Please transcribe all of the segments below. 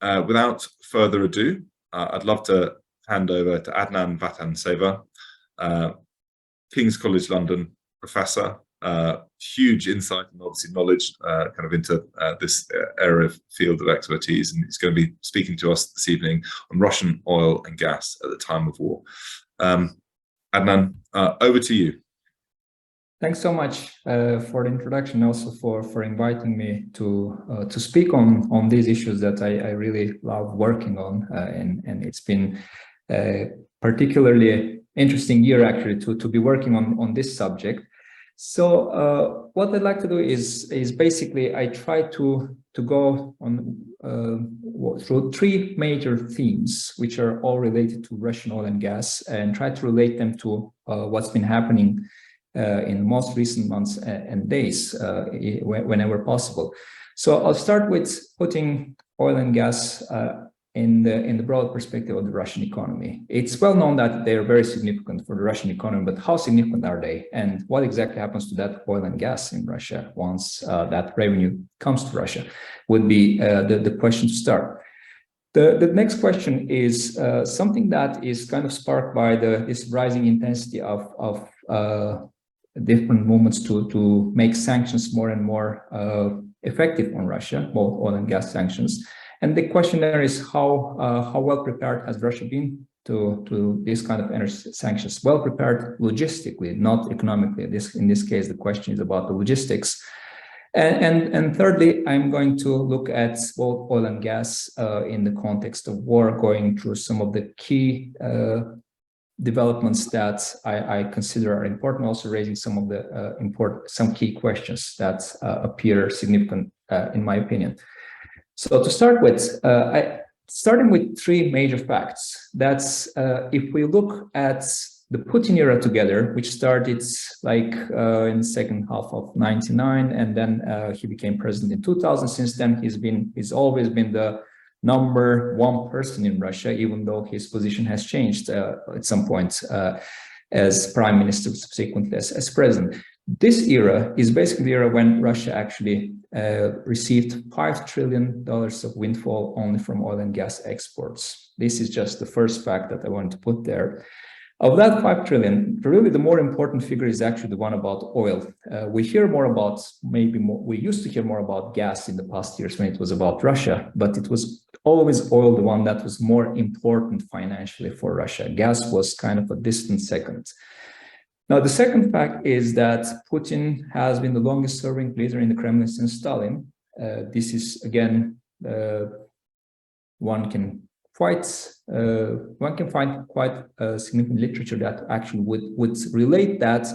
Without further ado, I'd love to hand over to Adnan Vatansever, King's College London professor, huge insight and obviously knowledge kind of into this area of field of expertise, and he's going to be speaking to us this evening on Russian oil and gas at the time of war. Adnan, over to you. Thanks so much for the introduction, also for inviting me to speak on these issues that I really love working on, and it's been a particularly interesting year actually to be working on this subject. So what I'd like to do is basically I try to go on through three major themes which are all related to Russian oil and gas, and try to relate them to what's been happening in the most recent months and days, whenever possible. So I'll start with putting oil and gas in the broad perspective of the Russian economy. It's well known that they are very significant for the Russian economy, but how significant are they? And what exactly happens to that oil and gas in Russia once that revenue comes to Russia would be the question to start. The next question is something that is kind of sparked by this rising intensity of different movements to make sanctions more and more effective on Russia, both oil and gas sanctions. And the question there is how well prepared has Russia been to this kind of energy sanctions? Well prepared logistically, not economically. In this case, the question is about the logistics. And thirdly, I'm going to look at both oil and gas in the context of war, going through some of the key developments that I consider are important, also raising some of the some key questions that appear significant in my opinion. So to start with, starting with three major facts. That's if we look at the Putin era together, which started like in the second half of '99, and then he became president in 2000. Since then, he's always been the #1 person in Russia, even though his position has changed at some point as prime minister, subsequently as president. This era is basically the era when Russia actually received $5 trillion of windfall only from oil and gas exports. This is just the first fact that I want to put there. Of that 5 trillion, really the more important figure is actually the one about oil. We hear more about, we used to hear more about gas in the past years when it was about Russia, but it was always oil, the one that was more important financially for Russia. Gas was kind of a distant second. Now, the second fact is that Putin has been the longest serving leader in the Kremlin since Stalin. This is, again, one can find quite significant literature that actually would relate that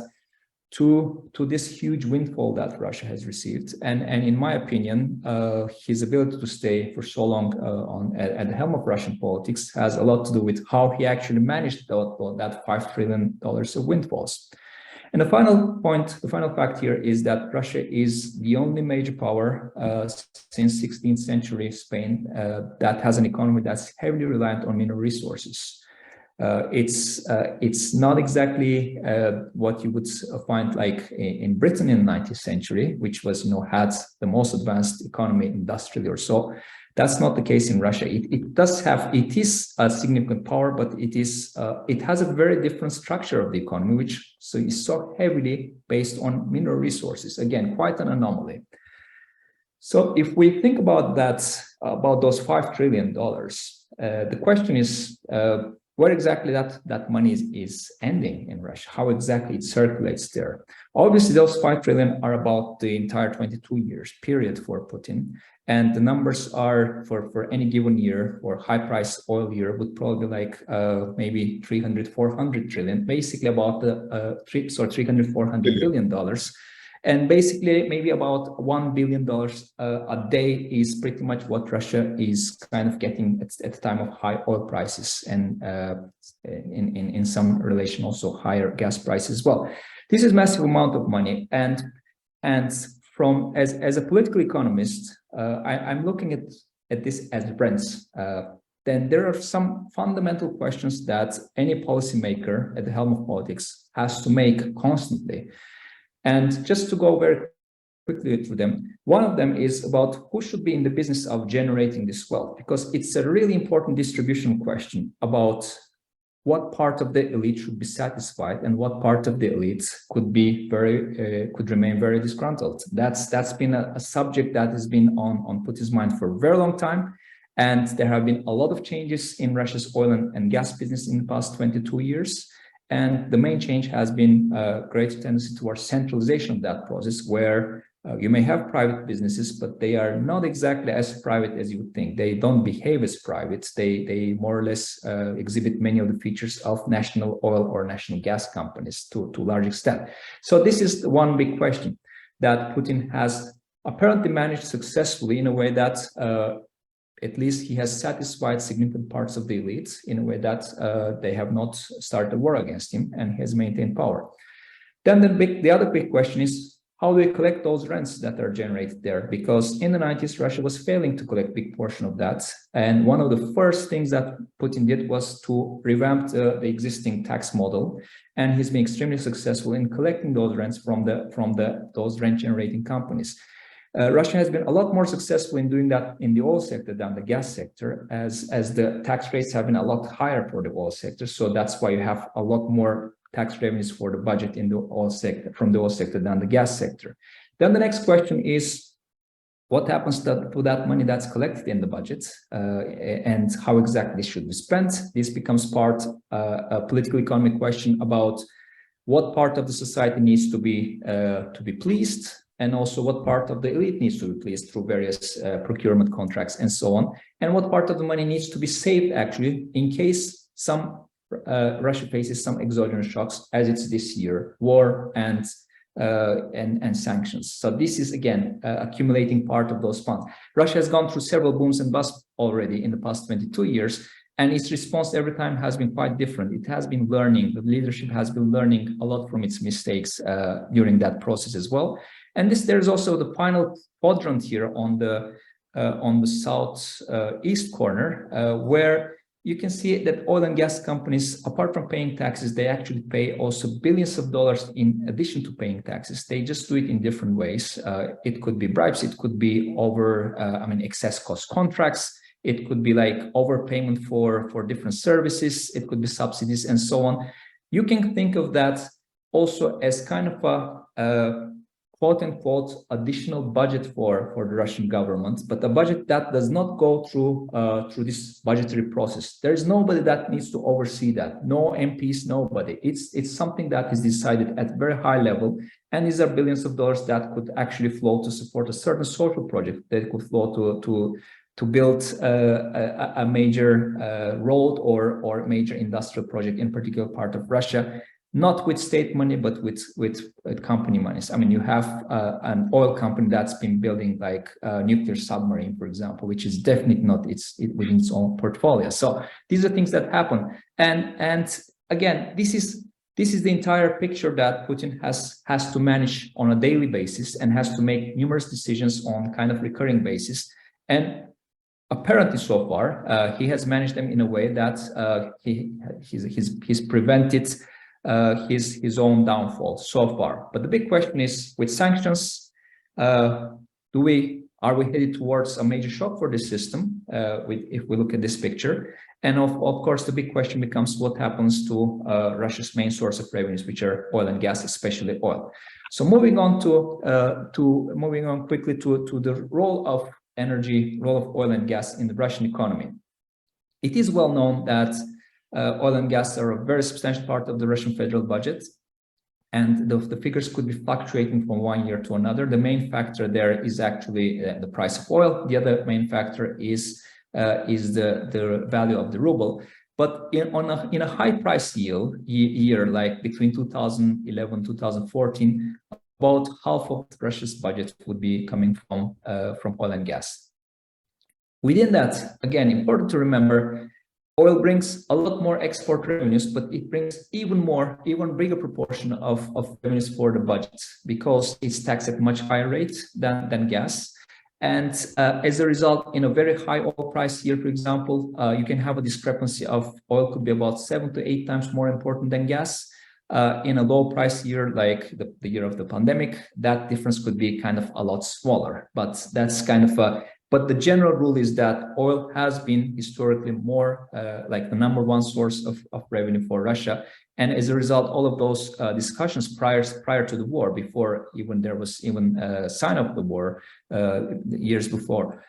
to this huge windfall that Russia has received. And in my opinion, his ability to stay for so long at the helm of Russian politics has a lot to do with how he actually managed that $5 trillion of windfalls. And the final point, the final fact here is that Russia is the only major power since 16th century Spain that has an economy that's heavily reliant on mineral resources. It's not exactly what you would find like in Britain in the 19th century, which was, had the most advanced economy industrially or so. That's not the case in Russia. It is a significant power, but it has a very different structure of the economy, which is so heavily based on mineral resources. Again, quite an anomaly. So if we think about that, about those $5 trillion, the question is, where exactly that money is ending in Russia, how exactly it circulates there. Obviously, those 5 trillion are about the entire 22 years period for Putin. And the numbers are for any given year or high price oil year would probably be like maybe 300, 400 trillion, basically about the 300, 400 billion dollars. And basically, maybe about $1 billion a day is pretty much what Russia is kind of getting at the time of high oil prices, and in some relation also higher gas prices as well. This is massive amount of money, and from as a political economist, I'm looking at this as rents. Then there are some fundamental questions that any policymaker at the helm of politics has to make constantly. And just to go very quickly through them. One of them is about who should be in the business of generating this wealth, because it's a really important distribution question about what part of the elite should be satisfied and what part of the elite could be could remain very disgruntled. That's been a subject that has been on Putin's mind for a very long time. And there have been a lot of changes in Russia's oil and gas business in the past 22 years. And the main change has been a great tendency towards centralization of that process, where you may have private businesses, but they are not exactly as private as you would think. They don't behave as private. They more or less exhibit many of the features of national oil or national gas companies to a large extent. So this is the one big question that Putin has apparently managed successfully in a way that at least he has satisfied significant parts of the elites in a way that they have not started a war against him, and he has maintained power. Then the other big question is, how do we collect those rents that are generated there? Because in the 90s, Russia was failing to collect a big portion of that. And one of the first things that Putin did was to revamp the existing tax model. And he's been extremely successful in collecting those rents from those rent generating companies. Russia has been a lot more successful in doing that in the oil sector than the gas sector, as the tax rates have been a lot higher for the oil sector. So that's why you have a lot more tax revenues for the budget in the oil sector, from the oil sector than the gas sector. Then the next question is, what happens to that money that's collected in the budget, and how exactly should be spent? This becomes a political economic question about what part of the society needs to be pleased, and also what part of the elite needs to be pleased through various procurement contracts and so on, and what part of the money needs to be saved actually in case Russia faces some exogenous shocks, as it's this year, war and sanctions. So this is again accumulating part of those funds. Russia has gone through several booms and busts already in the past 22 years, and its response every time has been quite different. It has been learning. The leadership has been learning a lot from its mistakes during that process as well. And there's also the final quadrant here on the southeast corner, where you can see that oil and gas companies, apart from paying taxes, they actually pay also billions of dollars in addition to paying taxes. They just do it in different ways. It could be bribes, it could be excess cost contracts, it could be like overpayment for different services, it could be subsidies and so on. You can think of that also as kind of a quote-unquote additional budget for the Russian government, but a budget that does not go through this budgetary process. There is nobody that needs to oversee that. No MPs, nobody. It's something that is decided at very high level, and these are billions of dollars that could actually flow to support a certain social project, that could flow to build a major road or major industrial project in a particular part of Russia. Not with state money, but with company monies. I mean, you have an oil company that's been building like a nuclear submarine, for example, which is definitely not within its own portfolio. So these are things that happen. And again, this is the entire picture that Putin has to manage on a daily basis and has to make numerous decisions on kind of recurring basis. And apparently, so far, he has managed them in a way that he's prevented his own downfall so far. But the big question is, with sanctions, are we headed towards a major shock for this system? If we look at this picture, and of course the big question becomes what happens to Russia's main source of revenues, which are oil and gas, especially oil. So moving on quickly to the role of oil and gas in the Russian economy. It is well known that oil and gas are a very substantial part of the Russian federal budget, and the figures could be fluctuating from one year to another. The main factor there is actually the price of oil. The other main factor is the value of the ruble. But in a high price year like between 2011 2014, about half of Russia's budget would be coming from oil and gas. Within that, again, important to remember, oil brings a lot more export revenues, but it brings even bigger proportion of revenues for the budget because it's taxed at much higher rate than gas. And as a result, in a very high oil price year, for example, you can have a discrepancy of oil could be about 7 to 8 times more important than gas. In a low price year like the year of the pandemic, that difference could be kind of a lot smaller. But that's kind of but the general rule is that oil has been historically more like the #1 source of revenue for Russia. And as a result, all of those discussions prior to the war, before even there was even a sign of the war years before,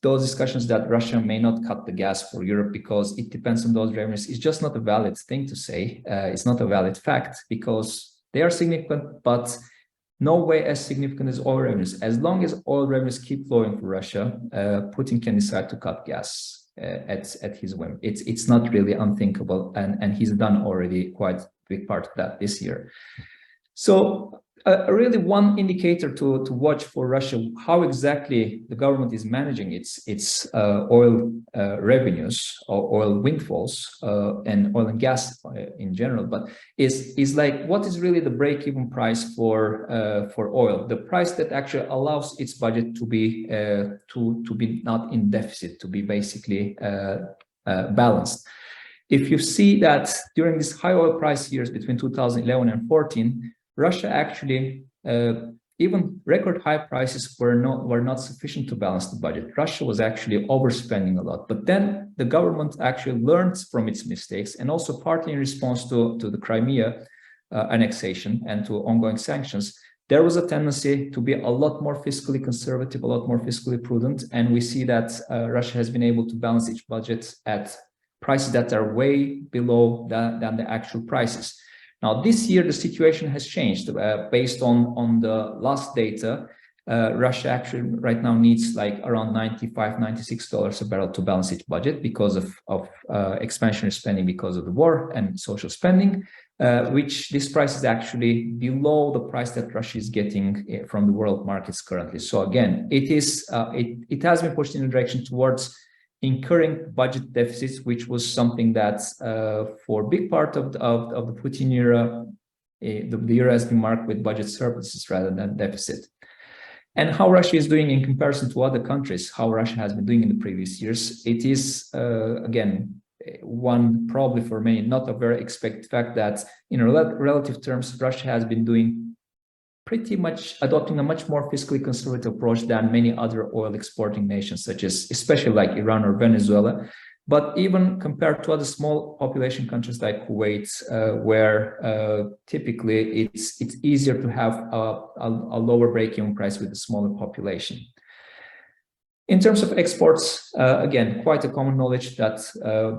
those discussions that Russia may not cut the gas for Europe because it depends on those revenues is just not a valid thing to say. It's not a valid fact because they are significant, but no way as significant as oil revenues. As long as oil revenues keep flowing for Russia, Putin can decide to cut gas at his whim. It's not really unthinkable, and he's done already quite a big part of that this year. So really one indicator to watch for Russia, how exactly the government is managing its oil revenues or oil windfalls and oil and gas in general, but is like, what is really the break-even price for oil, the price that actually allows its budget to be not in deficit, to be basically balanced. If you see that during these high oil price years between 2011 and 14, Russia actually, even record high prices were not sufficient to balance the budget. Russia was actually overspending a lot. But then the government actually learned from its mistakes, and also partly in response to the Crimea annexation and to ongoing sanctions, there was a tendency to be a lot more fiscally conservative, a lot more fiscally prudent. And we see that Russia has been able to balance its budget at prices that are way below than the actual prices. Now, this year, the situation has changed. Based on the last data, Russia actually right now needs like around $95, $96 a barrel to balance its budget because of expansionary spending because of the war and social spending, which this price is actually below the price that Russia is getting from the world markets currently. So again, it has been pushed in a direction towards incurring budget deficits, which was something that for a big part of the Putin era, the era has been marked with budget surpluses rather than deficit. And how Russia is doing in comparison to other countries, how Russia has been doing in the previous years, it is, again, one probably for many, not a very expected fact that in relative terms, Russia has been doing pretty much adopting a much more fiscally conservative approach than many other oil exporting nations, such as especially like Iran or Venezuela. But even compared to other small population countries like Kuwait, where typically it's easier to have a lower break-even price with a smaller population. In terms of exports, again, quite a common knowledge that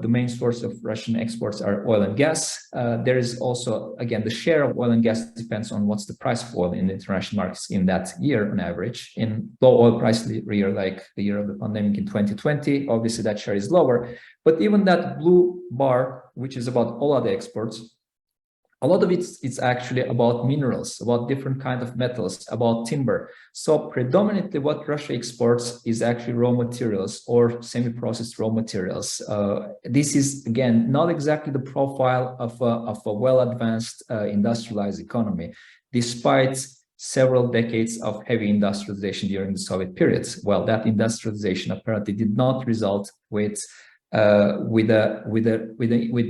the main source of Russian exports are oil and gas. There is also, again, the share of oil and gas depends on what's the price of oil in the international markets in that year on average. In low oil price year, like the year of the pandemic in 2020, obviously that share is lower. But even that blue bar, which is about all other exports, a lot of it's actually about minerals, about different kinds of metals, about timber. So predominantly what Russia exports is actually raw materials or semi-processed raw materials. This is, again, not exactly the profile of a well-advanced industrialized economy, despite several decades of heavy industrialization during the Soviet periods. Well, that industrialization apparently did not result with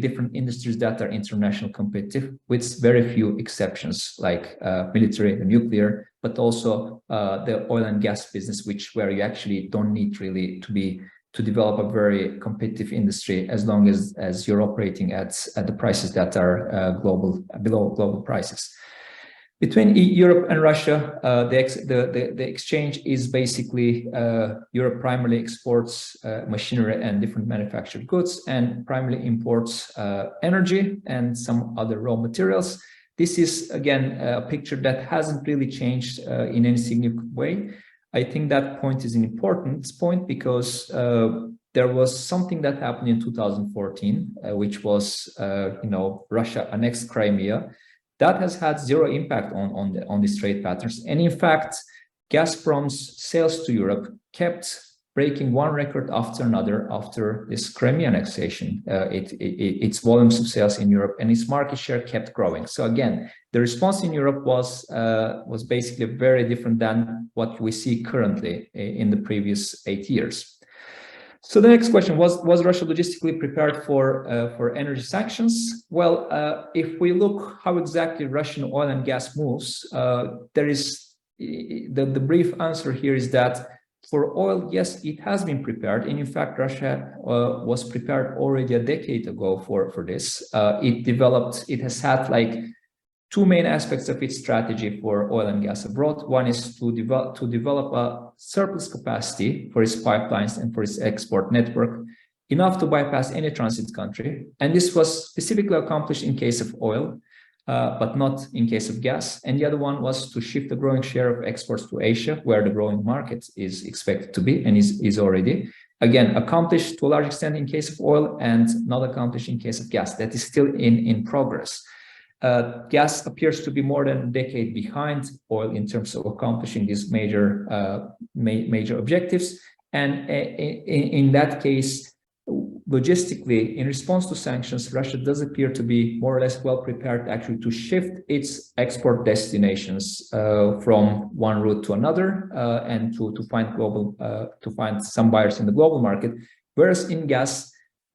different industries that are international competitive, with very few exceptions, like military and nuclear, but also the oil and gas business, where you actually don't need really to develop a very competitive industry as long as you're operating at the prices that are below global prices. Between Europe and Russia, the exchange is basically Europe primarily exports machinery and different manufactured goods, and primarily imports energy and some other raw materials. This is, again, a picture that hasn't really changed in any significant way. I think that point is an important point because there was something that happened in 2014, which was, Russia annexed Crimea. That has had zero impact on these trade patterns. And in fact, Gazprom's sales to Europe kept breaking one record after another after this Crimea annexation. Its volumes of sales in Europe and its market share kept growing. So again, the response in Europe was basically very different than what we see currently in the previous 8 years. So the next question was Russia logistically prepared for energy sanctions? Well, if we look how exactly Russian oil and gas moves, there is the brief answer here is that for oil, yes, it has been prepared. And in fact, Russia was prepared already a decade ago for this. It has had like two main aspects of its strategy for oil and gas abroad. One is to develop a surplus capacity for its pipelines and for its export network, enough to bypass any transit country. And this was specifically accomplished in case of oil, but not in case of gas. And the other one was to shift the growing share of exports to Asia, where the growing market is expected to be and is already. Again, accomplished to a large extent in case of oil and not accomplished in case of gas. That is still in progress. Gas appears to be more than a decade behind oil in terms of accomplishing these major objectives. And in that case, logistically, in response to sanctions, Russia does appear to be more or less well prepared actually to shift its export destinations from one route to another and to find some buyers in the global market. Whereas in gas,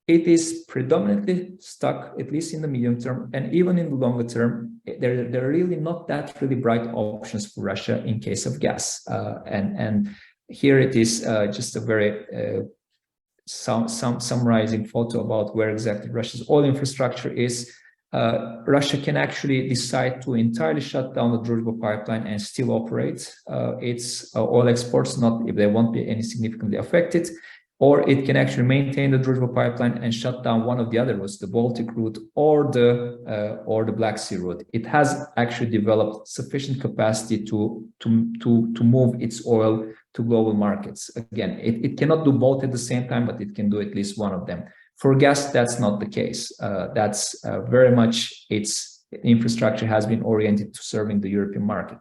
it is predominantly stuck, at least in the medium term, and even in the longer term, there are really not that really bright options for Russia in case of gas. And here it is just a very summarizing photo about where exactly Russia's oil infrastructure is. Russia can actually decide to entirely shut down the Druzhba pipeline and still operate its oil exports, not if they won't be any significantly affected. Or it can actually maintain the Druzhba pipeline and shut down one of the other routes, the Baltic route or the Black Sea route. It has actually developed sufficient capacity to move its oil to global markets. Again, it cannot do both at the same time, but it can do at least one of them. For gas, that's not the case. That's very much its infrastructure has been oriented to serving the European market.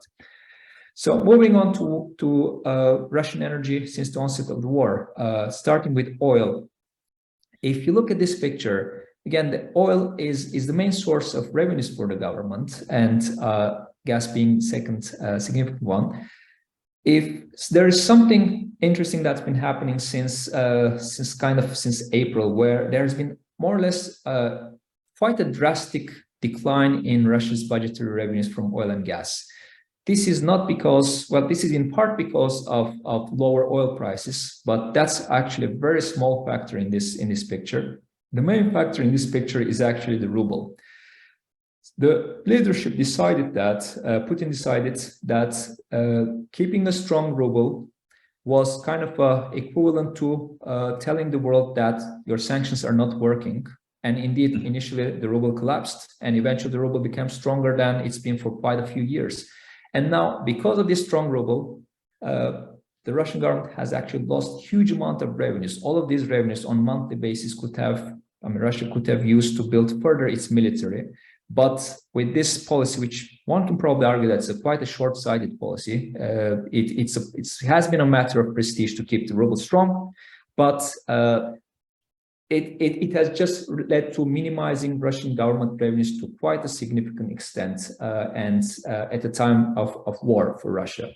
So moving on to Russian energy since the onset of the war, starting with oil. If you look at this picture, again, the oil is the main source of revenues for the government, and gas being the second significant one. If there is something interesting that's been happening since April, where there's been more or less quite a drastic decline in Russia's budgetary revenues from oil and gas. This is not because, well, this is in part because of lower oil prices, but that's actually a very small factor in this picture. The main factor in this picture is actually the ruble. The leadership decided that, Putin decided that keeping a strong ruble was kind of equivalent to telling the world that your sanctions are not working. And indeed, initially the ruble collapsed, and eventually the ruble became stronger than it's been for quite a few years. And now, because of this strong ruble, the Russian government has actually lost huge amount of revenues. All of these revenues on a monthly basis Russia could have used to build further its military. But with this policy, which one can probably argue that's quite a short-sighted policy, it has been a matter of prestige to keep the ruble strong, but it has just led to minimizing Russian government revenues to quite a significant extent, and at the time of war for Russia.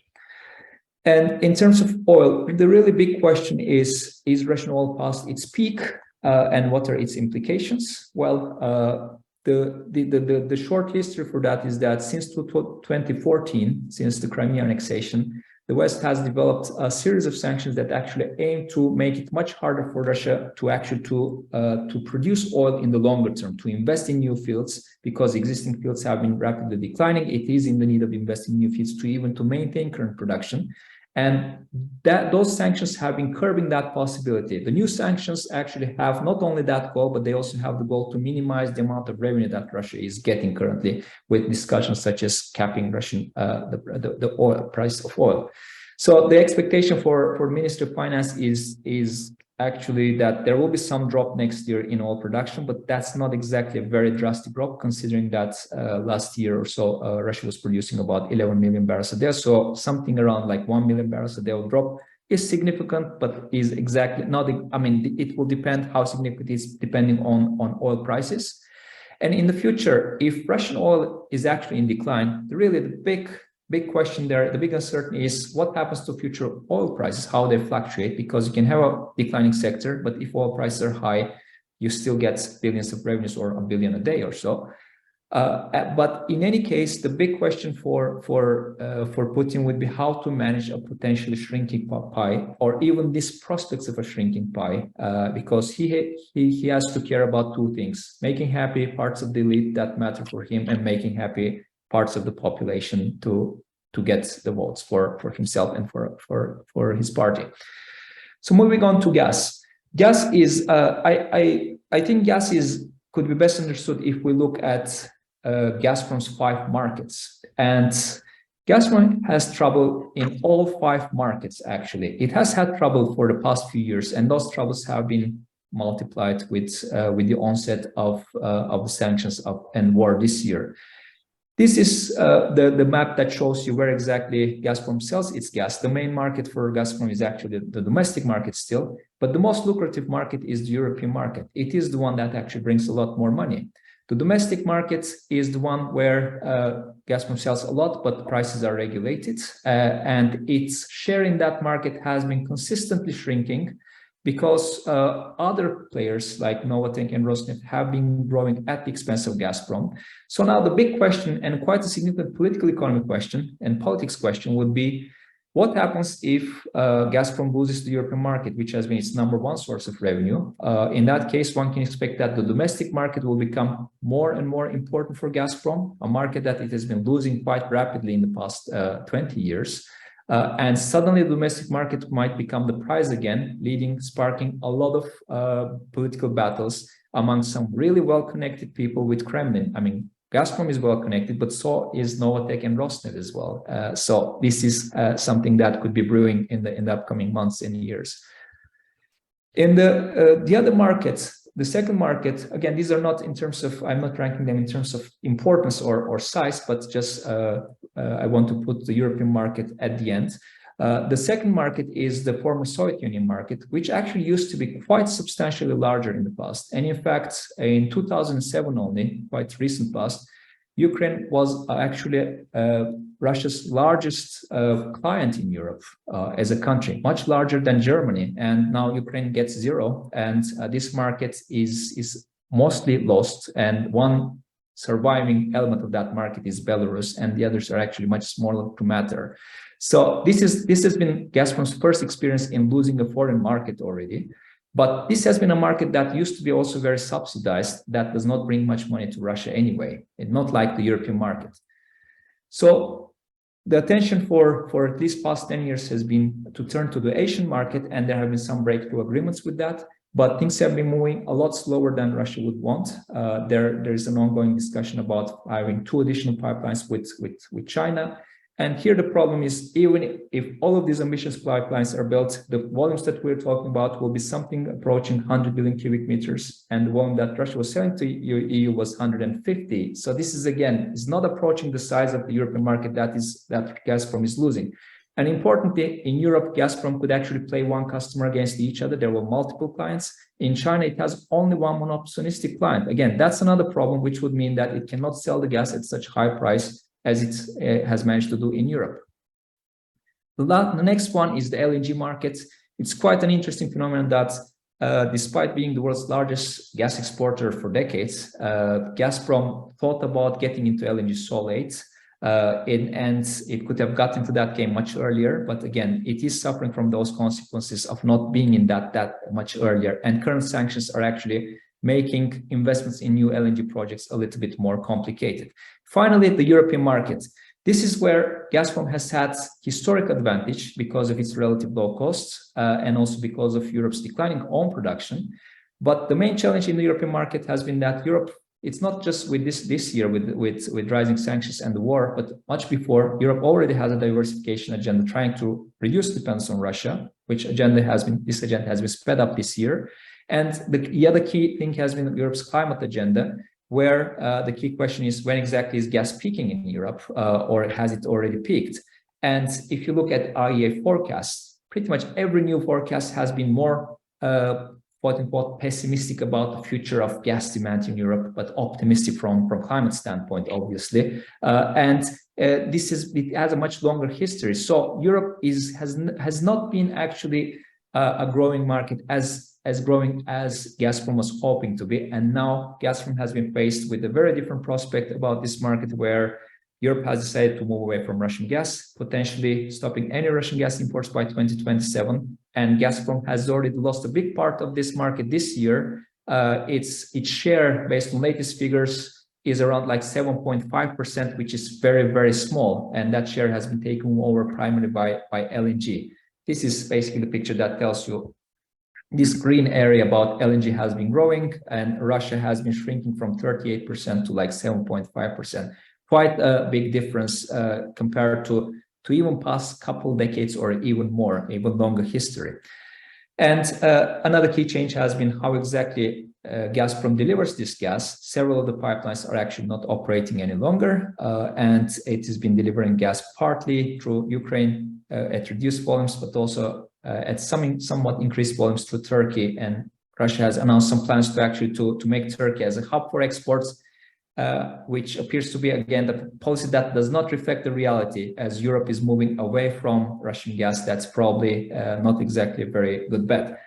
And in terms of oil, the really big question is Russian oil past its peak, and what are its implications? Well, the short history for that is that since 2014, since the Crimea annexation, the West has developed a series of sanctions that actually aim to make it much harder for Russia to actually to produce oil in the longer term, to invest in new fields, because existing fields have been rapidly declining. It is in the need of investing in new fields to maintain current production. And those sanctions have been curbing that possibility. The new sanctions actually have not only that goal, but they also have the goal to minimize the amount of revenue that Russia is getting currently, with discussions such as capping Russian the oil price of oil. So the expectation for Ministry of Finance is actually that there will be some drop next year in oil production, but that's not exactly a very drastic drop, considering that last year or so Russia was producing about 11 million barrels a day. So something around like 1 million barrels a day of drop is significant, but is exactly not. I mean, it will depend how significant it is depending on oil prices. And in the future, if Russian oil is actually in decline, really the big big question there, the big uncertainty is what happens to future oil prices, how they fluctuate, because you can have a declining sector, but if oil prices are high, you still get billions of revenues or $1 billion a day or so. But in any case, the big question for Putin would be how to manage a potentially shrinking pie, or even these prospects of a shrinking pie, because he has to care about two things: making happy parts of the elite that matter for him, and making happy parts of the population to get the votes for himself and for his party. So moving on to gas. Gas is I think gas could be best understood if we look at Gazprom's 5 markets. And Gazprom has trouble in all 5 markets, actually. It has had trouble for the past few years, and those troubles have been multiplied with the onset of the sanctions and war this year. This is the map that shows you where exactly Gazprom sells its gas. The main market for Gazprom is actually the domestic market still, but the most lucrative market is the European market. It is the one that actually brings a lot more money. The domestic market is the one where Gazprom sells a lot, but prices are regulated, and its share in that market has been consistently shrinking because other players like Novatek and Rosneft have been growing at the expense of Gazprom. So now the big question, and quite a significant political economy question and politics question, would be what happens if Gazprom loses the European market, which has been its #1 source of revenue? In that case, one can expect that the domestic market will become more and more important for Gazprom, a market that it has been losing quite rapidly in the past 20 years. And suddenly the domestic market might become the prize again, sparking a lot of political battles among some really well-connected people with Kremlin. I mean, Gazprom is well connected, but so is Novatek and Rosneft as well. So this is something that could be brewing in the upcoming months and years. In the other markets, the second market, again, these are not in terms of, I'm not ranking them in terms of importance or size, but just I want to put the European market at the end. The second market is the former Soviet Union market, which actually used to be quite substantially larger in the past. And in fact, in 2007 only, quite recent past, Ukraine was actually Russia's largest client in Europe as a country, much larger than Germany. And now Ukraine gets 0. And this market is mostly lost. And one surviving element of that market is Belarus, and the others are actually much smaller to matter. So this has been Gazprom's first experience in losing a foreign market already. But this has been a market that used to be also very subsidized, that does not bring much money to Russia anyway, and not like the European market. So the attention for at least past 10 years has been to turn to the Asian market, and there have been some breakthrough agreements with that. But things have been moving a lot slower than Russia would want. There is an ongoing discussion about hiring 2 additional pipelines with China. And here the problem is, even if all of these ambitious pipelines are built, the volumes that we're talking about will be something approaching 100 billion cubic meters, and the volume that Russia was selling to EU was 150. So this is, again, is not approaching the size of the European market that Gazprom is losing. And importantly, in Europe, Gazprom could actually play one customer against each other. There were multiple clients. In China, it has only one monopolistic client. Again, that's another problem, which would mean that it cannot sell the gas at such high price as it has managed to do in Europe. The next one is the LNG market. It's quite an interesting phenomenon that despite being the world's largest gas exporter for decades, Gazprom thought about getting into LNG so late. And it could have gotten into that game much earlier, but again, it is suffering from those consequences of not being in that much earlier. And current sanctions are actually making investments in new LNG projects a little bit more complicated. Finally, the European market. This is where Gazprom has had historic advantage because of its relative low costs and also because of Europe's declining own production. But the main challenge in the European market has been that Europe, it's not just with this year with rising sanctions and the war, but much before, Europe already has a diversification agenda trying to reduce dependence on Russia, this agenda has been sped up this year. And the other key thing has been Europe's climate agenda, where the key question is, when exactly is gas peaking in Europe, or has it already peaked? And if you look at IEA forecasts, pretty much every new forecast has been more quote unquote pessimistic about the future of gas demand in Europe, but optimistic from climate standpoint, obviously. It has a much longer history. So Europe has not been actually a growing market as growing as Gazprom was hoping to be. And now Gazprom has been faced with a very different prospect about this market, where Europe has decided to move away from Russian gas, potentially stopping any Russian gas imports by 2027. And Gazprom has already lost a big part of this market this year. Its share, based on latest figures, is around like 7.5%, which is very, very small. And that share has been taken over primarily by LNG. This is basically the picture that tells you this green area about LNG has been growing, and Russia has been shrinking from 38% to like 7.5%. Quite a big difference compared to even past couple decades or even longer history. And another key change has been how exactly Gazprom delivers this gas. Several of the pipelines are actually not operating any longer, and it has been delivering gas partly through Ukraine at reduced volumes, but also at somewhat increased volumes through Turkey. And Russia has announced some plans to actually to make Turkey as a hub for exports, which appears to be, again, the policy that does not reflect the reality. As Europe is moving away from Russian gas, that's probably not exactly a very good bet.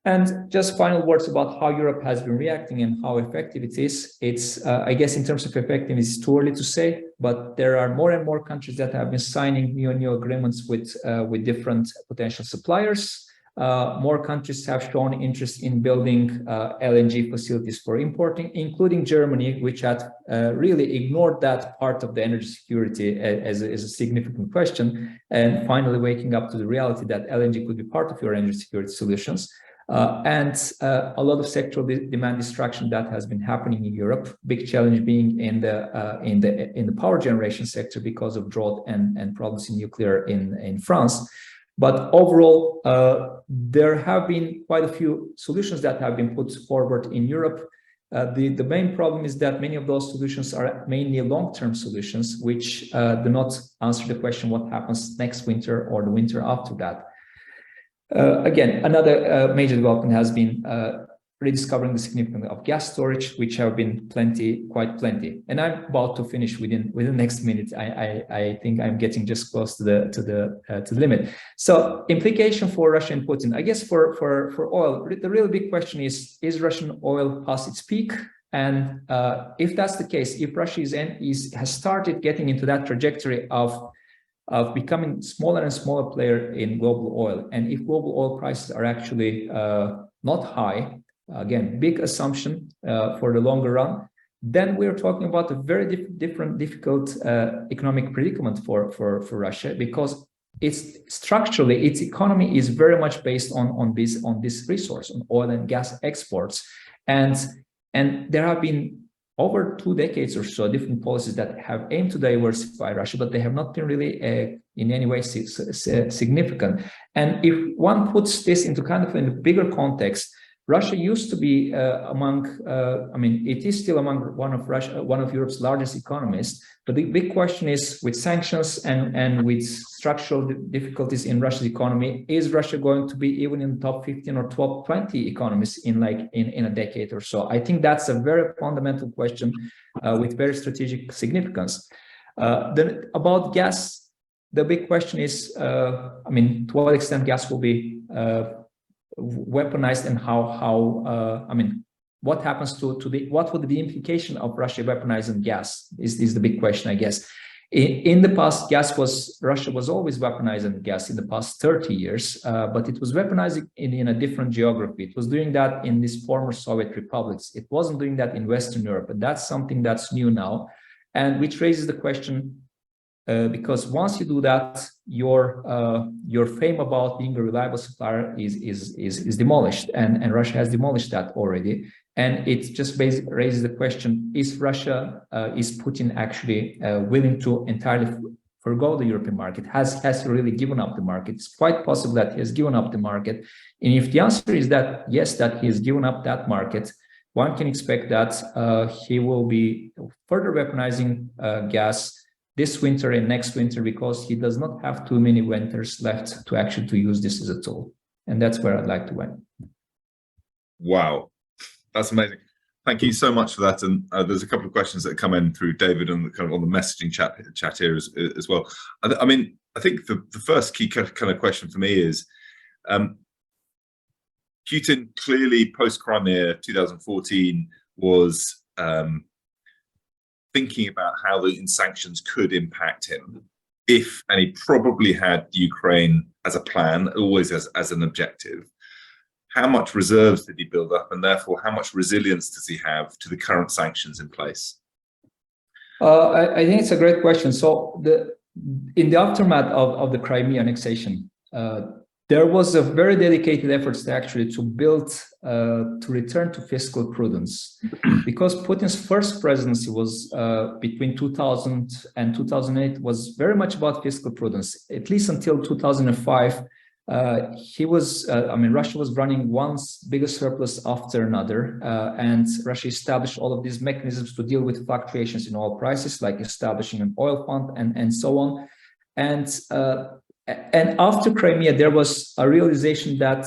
And just final words about how Europe has been reacting and how effective it is. It's, I guess, in terms of effectiveness, it's too early to say, but there are more and more countries that have been signing new agreements with different potential suppliers. More countries have shown interest in building LNG facilities for importing, including Germany, which had really ignored that part of the energy security as a significant question, and finally waking up to the reality that LNG could be part of your energy security solutions. And a lot of sectoral demand destruction that has been happening in Europe. Big challenge being in the power generation sector because of drought and problems in nuclear in France. But overall, there have been quite a few solutions that have been put forward in Europe. The main problem is that many of those solutions are mainly long-term solutions, which do not answer the question what happens next winter or the winter after that. Again, another major development has been rediscovering the significance of gas storage, which have been quite plenty. And I'm about to finish within the next minute. I think I'm getting just close to the limit. So implication for Russia and Putin, I guess for oil, the real big question is Russian oil past its peak? And if that's the case, if Russia has started getting into that trajectory of becoming smaller and smaller player in global oil, and if global oil prices are actually not high, again, big assumption for the longer run, then we're talking about a very difficult economic predicament for Russia, because structurally its economy is very much based on this resource, on oil and gas exports, and there have been over 2 decades or so different policies that have aimed to diversify Russia, but they have not been really in any way significant. And if one puts this into kind of in a bigger context, Russia used to be it is still among one of Europe's largest economies. But the big question is, with sanctions and with structural difficulties in Russia's economy, is Russia going to be even in the top 15 or top 20 economies in a decade or so? I think that's a very fundamental question with very strategic significance. Then about gas, the big question is, to what extent gas will be weaponized, and what happens what would be the implication of Russia weaponizing gas is the big question, I guess. In the past, Russia was always weaponizing gas in the past 30 years, but it was weaponizing in a different geography. It was doing that in these former Soviet republics. It wasn't doing that in Western Europe, and that's something that's new now, and which raises the question, because once you do that, your fame about being a reliable supplier is demolished, and Russia has demolished that already. And it just basically raises the question: is Putin actually willing to entirely forgo the European market? Has he really given up the market? It's quite possible that he has given up the market. And if the answer is that yes, that he has given up that market, one can expect that he will be further weaponizing gas this winter and next winter, because he does not have too many winters left to use this as a tool. And that's where I'd like to end. Wow, that's amazing. Thank you so much for that. And there's a couple of questions that come in through David and kind of on the messaging chat here as well. I mean, I think the first key kind of question for me is, Putin clearly post-Crimea 2014 was thinking about how the sanctions could impact him, if, and he probably had Ukraine as a plan, always as an objective. How much reserves did he build up, and therefore how much resilience does he have to the current sanctions in place? I think it's a great question. So in the aftermath of the Crimea annexation, there was a very dedicated efforts to actually build, to return to fiscal prudence, because Putin's first presidency was between 2000 and 2008 was very much about fiscal prudence, at least until 2005. He was, I mean, Russia was running one bigger surplus after another, and Russia established all of these mechanisms to deal with fluctuations in oil prices, like establishing an oil fund and so on. And after Crimea, there was a realization that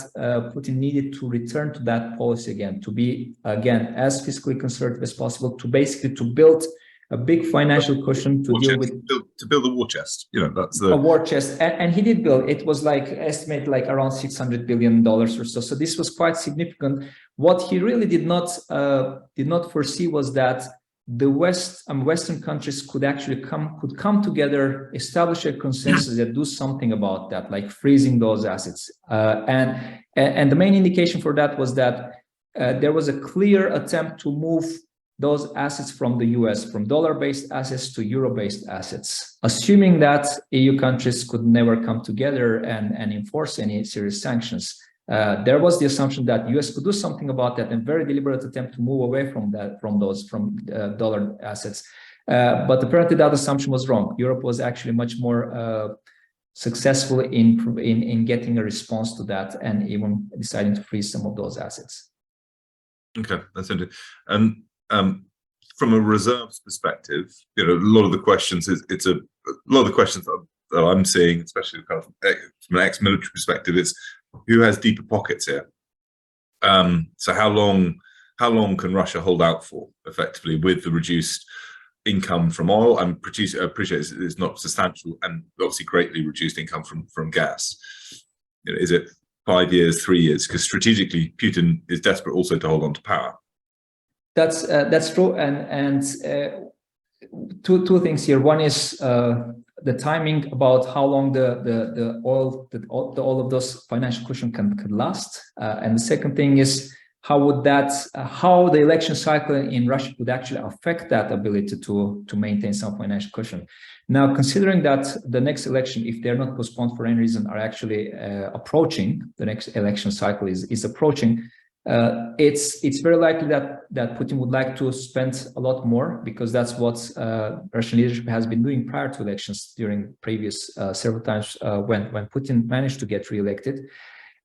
Putin needed to return to that policy again, to be, again, as fiscally conservative as possible, to basically to build a big financial cushion to deal with to build a war chest. You know, that's the a war chest, and he did build. It was like estimated like around $600 billion or so. So this was quite significant. What he really did not foresee was that the Western countries could actually come together, establish a consensus that do something about that, like freezing those assets. And the main indication for that was that there was a clear attempt to move those assets from the US, from dollar-based assets to euro-based assets, assuming that EU countries could never come together and enforce any serious sanctions. There was the assumption that US could do something about that, and very deliberate attempt to move away from that, from dollar assets. But apparently that assumption was wrong. Europe was actually much more successful in getting a response to that, and even deciding to freeze some of those assets. Okay, that's interesting. And from a reserves perspective, you know, a lot of the questions that I'm seeing, especially kind of from an ex-military perspective, it's who has deeper pockets here. So how long can Russia hold out for, effectively, with the reduced income from oil? I appreciate it's not substantial, and obviously greatly reduced income from gas. You know, is it 5 years, 3 years? Because strategically, Putin is desperate also to hold on to power. That's true, and two things here. One is the timing about how long all of those financial cushion could last, and the second thing is how the election cycle in Russia could actually affect that ability to maintain some financial cushion. Now, considering that the next election, if they're not postponed for any reason, are actually approaching, the next election cycle is approaching. It's very likely that Putin would like to spend a lot more, because that's what Russian leadership has been doing prior to elections during previous several times when Putin managed to get re-elected.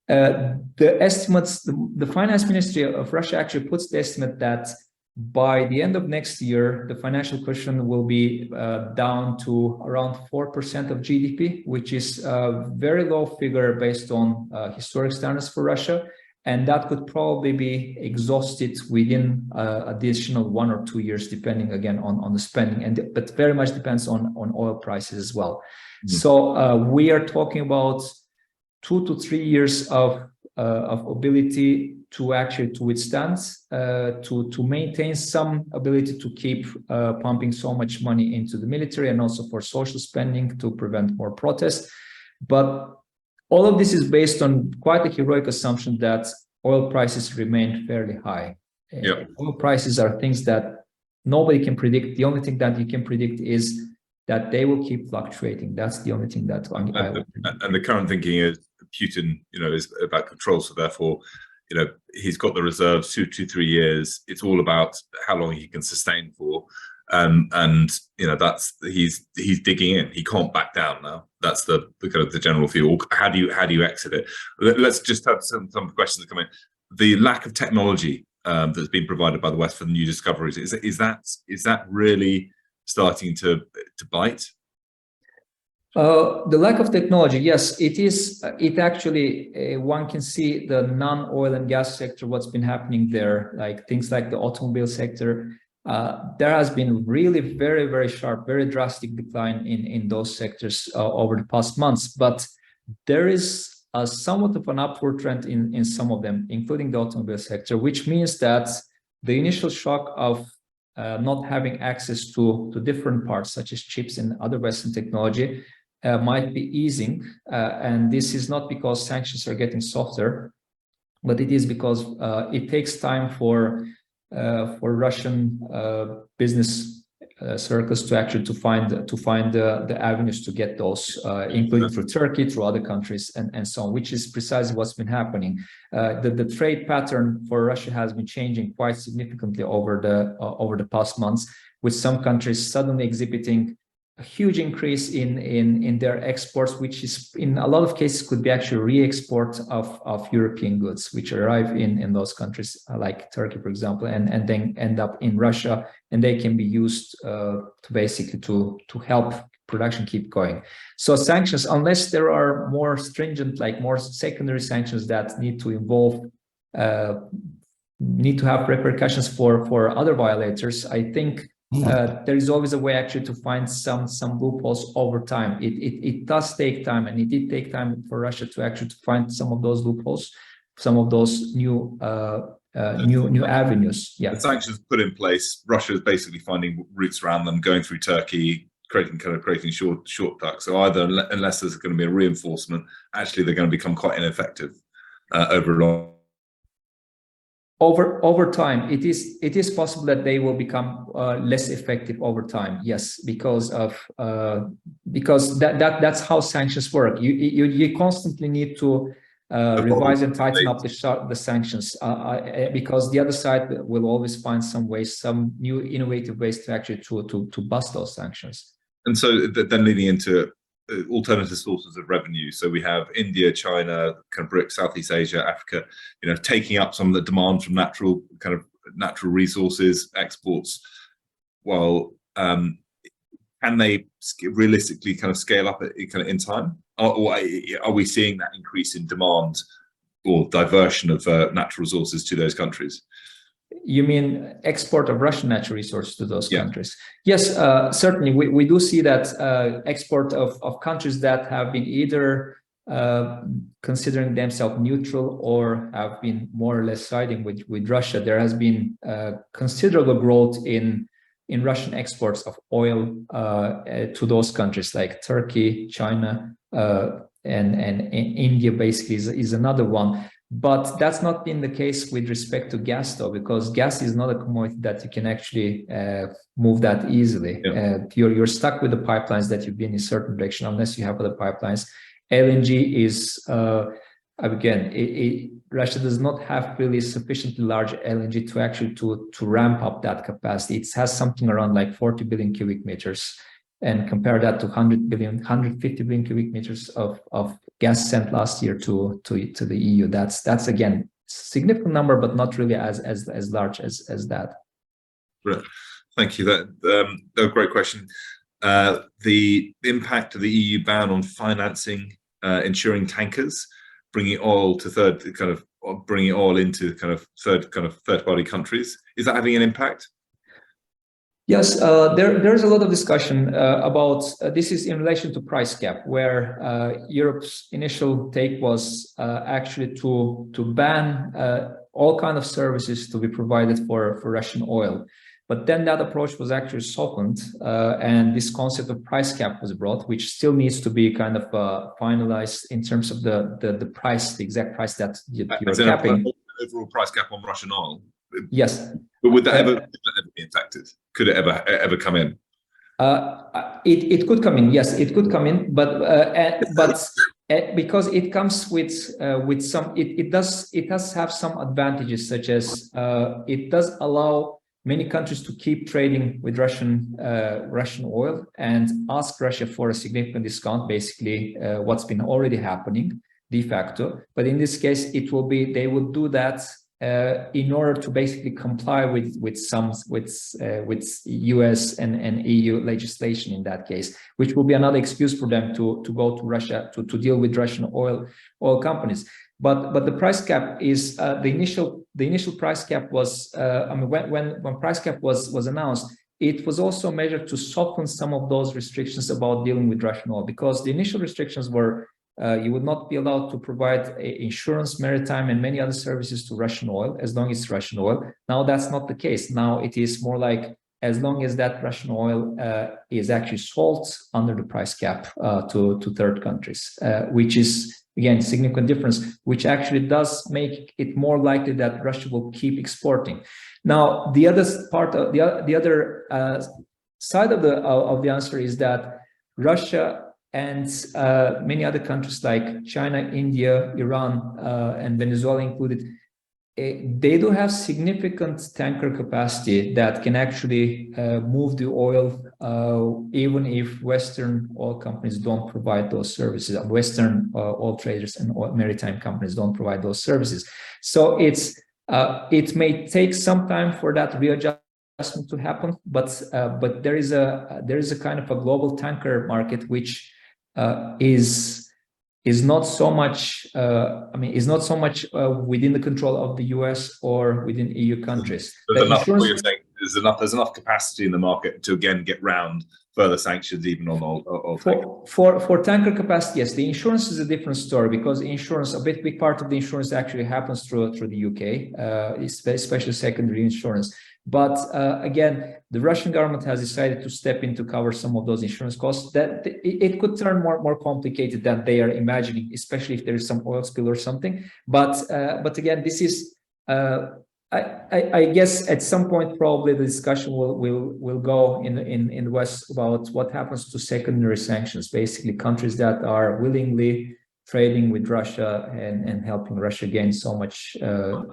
The estimates, the finance ministry of Russia actually puts the estimate that by the end of next year, the financial cushion will be down to around 4% of GDP, which is a very low figure based on historic standards for Russia. And that could probably be exhausted within additional 1 or 2 years, depending again on the spending, but very much depends on oil prices as well. Mm-hmm. So we are talking about 2 to 3 years of ability to actually withstand, to maintain some ability to keep pumping so much money into the military, and also for social spending to prevent more protests. But all of this is based on quite a heroic assumption that oil prices remain fairly high. Yep. Oil prices are things that nobody can predict. The only thing that you can predict is that they will keep fluctuating. That's the only thing that and the current thinking is Putin, you know, is about control. So therefore, you know, he's got the reserves 2 to 3 years. It's all about how long he can sustain for. And you know, that's he's digging in. He can't back down now. That's the kind of the general feel. How do you exit it? Let's just have some questions that come in. The lack of technology that's been provided by the West for the new discoveries, is that really starting to bite? The lack of technology, yes, it is. It actually, one can see the non-oil and gas sector, what's been happening there, like things like the automobile sector. There has been really very, very sharp, very drastic decline in those sectors over the past months. But there is somewhat of an upward trend in some of them, including the automobile sector, which means that the initial shock of not having access to different parts, such as chips and other Western technology, might be easing, and this is not because sanctions are getting softer, but it is because it takes time for Russian business circles to actually find the avenues to get those, including through Turkey, through other countries, and so on, which is precisely what's been happening. The trade pattern for Russia has been changing quite significantly over the past months, with some countries suddenly exhibiting a huge increase in their exports, which is in a lot of cases could be actually re-export of European goods, which arrive in those countries like Turkey, for example, and then end up in Russia, and they can be used to basically to help production keep going. So sanctions, unless there are more stringent, like more secondary sanctions that need to involve, need to have repercussions for other violators, I think there is always a way actually to find some loopholes over time. It does take time, and it did take time for Russia to actually find some of those loopholes, some of those new avenues. Yeah, the sanctions put in place, Russia is basically finding routes around them, going through Turkey, creating shortcuts. So either, unless there's going to be a reinforcement, actually they're going to become quite ineffective over long. Over time, it is possible that they will become less effective over time. Yes, because that's how sanctions work. You constantly need to revise and tighten up the sanctions, because the other side will always find some ways, some new innovative ways to actually to bust those sanctions. And so then leading into alternative sources of revenue. So we have India, China, kind of BRICS, Southeast Asia, Africa, taking up some of the demand from natural resources, exports. Well, can they realistically kind of scale up in time? Or are we seeing that increase in demand or diversion of natural resources to those countries? You mean export of Russian natural resources to those countries? Yes, certainly. We do see that export of countries that have been either considering themselves neutral or have been more or less siding with Russia. There has been considerable growth in Russian exports of oil to those countries like Turkey, China, and India basically is another one. But that's not been the case with respect to gas, though, because gas is not a commodity that you can actually move that easily. Yeah. You're stuck with the pipelines that you've been in a certain direction unless you have other pipelines. LNG is, again, Russia does not have really sufficiently large LNG to actually to ramp up that capacity. It has something around like 40 billion cubic meters. And compare that to 150 billion cubic meters of gas sent last year to the EU. That's again significant number, but not really as large as that. Right. Thank you. That a great question. The impact of the EU ban on financing insuring tankers, bringing oil to third party countries, is that having an impact? Yes, there's a lot of discussion about this is in relation to price cap, where Europe's initial take was actually to ban all kind of services to be provided for Russian oil. But then that approach was actually softened, and this concept of price cap was brought, which still needs to be kind of finalized in terms of the price, the exact price that you're capping. Overall price cap on Russian oil. Yes. But would that ever be affected? Could it ever come in? It could come in. Yes, it could come in. But because it comes with some, it does have some advantages, such as it does allow many countries to keep trading with Russian oil and ask Russia for a significant discount. Basically, what's been already happening de facto. But in this case, they will do that in order to basically comply with US and EU legislation in that case, which will be another excuse for them to go to Russia to deal with Russian oil companies. But the price cap is the initial price cap was I mean, when price cap was announced, it was also measured to soften some of those restrictions about dealing with Russian oil, because the initial restrictions were you would not be allowed to provide insurance, maritime, and many other services to Russian oil as long as it's Russian oil. Now that's not the case. Now it is more like as long as that Russian oil is actually sold under the price cap to third countries, which is again significant difference, which actually does make it more likely that Russia will keep exporting. Now the other part of the other side of the answer is that Russia and many other countries like China, India, Iran, and Venezuela included, they do have significant tanker capacity that can actually move the oil, even if Western oil companies don't provide those services. Western oil traders and maritime companies don't provide those services. So it may take some time for that readjustment to happen, but there is a kind of a global tanker market which is not so much is not so much within the control of the US or within EU countries. There's enough capacity in the market to again get round further sanctions even on oil. For tanker capacity, yes. The insurance is a different story, because insurance, a big part of the insurance actually happens through the UK, especially secondary insurance. But again, the Russian government has decided to step in to cover some of those insurance costs. That it could turn more complicated than they are imagining, especially if there is some oil spill or something. But again, this is I guess at some point probably the discussion will go in the West about what happens to secondary sanctions, basically countries that are willingly trading with Russia and helping Russia gain so much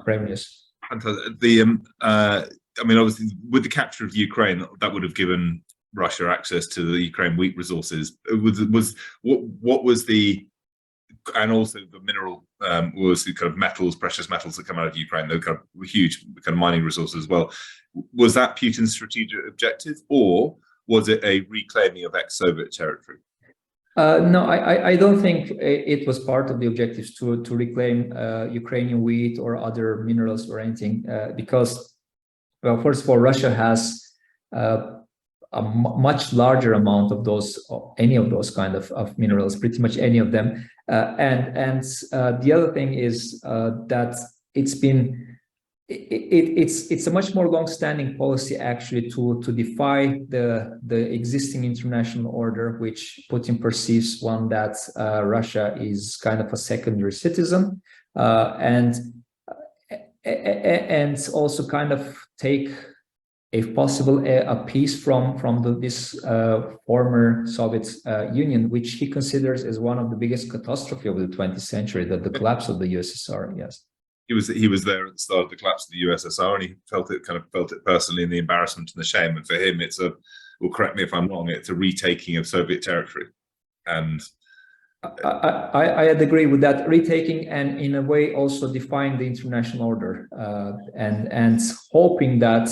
revenues. I mean, obviously, with the capture of Ukraine, that would have given Russia access to the Ukraine wheat resources. What was the, and also the mineral, was the kind of metals, precious metals that come out of Ukraine, those kind of huge kind of mining resources as well. Was that Putin's strategic objective, or was it a reclaiming of ex-Soviet territory? No, I don't think it was part of the objectives to reclaim Ukrainian wheat or other minerals or anything, because, well, first of all, Russia has a much larger amount of those, any of those kind of minerals, pretty much any of them. And the other thing is that it's a much more long-standing policy actually to defy the existing international order, which Putin perceives one that Russia is kind of a secondary citizen, and also kind of take, if possible, a piece from this former Soviet Union, which he considers as one of the biggest catastrophe of the 20th century, the collapse of the USSR. Yes, he was there at the start of the collapse of the USSR, and he felt it personally in the embarrassment and the shame. And for him, it's a, well, correct me if I'm wrong, it's a retaking of Soviet territory. And I'd agree with that, retaking, and in a way also defying the international order, and hoping that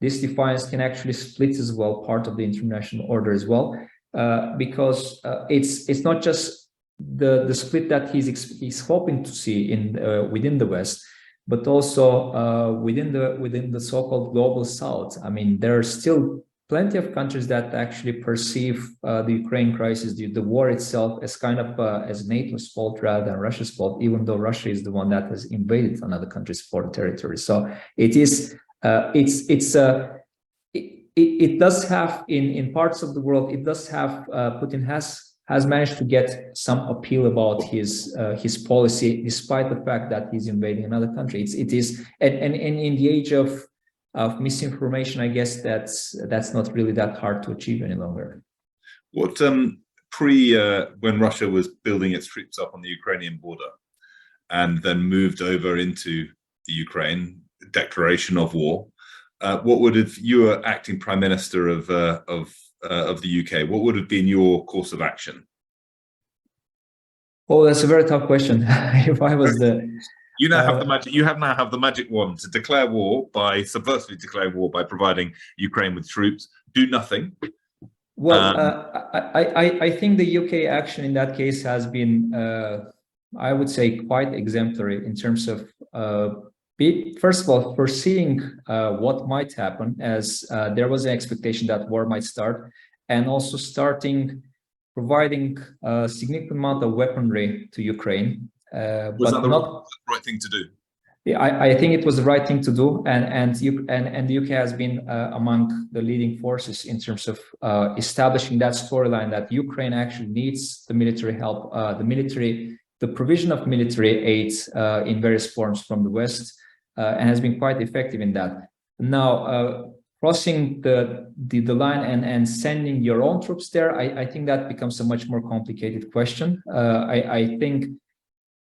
this defiance can actually split as well part of the international order as well, because it's not just the split that he's hoping to see in within the West, but also within the so-called global South. I mean, there are still plenty of countries that actually perceive the Ukraine crisis, the war itself, as kind of as NATO's fault rather than Russia's fault, even though Russia is the one that has invaded another country's foreign territory. So it is. It does have in parts of the world. It does have. Putin has managed to get some appeal about his policy, despite the fact that he's invading another country. It is, and in the age of misinformation, I guess that's not really that hard to achieve any longer. What when Russia was building its troops up on the Ukrainian border, and then moved over into the Ukraine, declaration of war, what would have, you were acting Prime Minister of the UK, what would have been your course of action? Oh, that's a very tough question. If I was You now have the magic. You now have the magic wand to declare war subversively declare war by providing Ukraine with troops. Do nothing. Well, I think the UK action in that case has been, I would say, quite exemplary in terms of, first of all, foreseeing what might happen, as there was an expectation that war might start, and also providing a significant amount of weaponry to Ukraine. Was that the right thing to do? Yeah, I think it was the right thing to do, and the UK has been among the leading forces in terms of establishing that storyline that Ukraine actually needs the military help, the provision of military aid in various forms from the West, and has been quite effective in that. Now, crossing the line and sending your own troops there, I think that becomes a much more complicated question. I think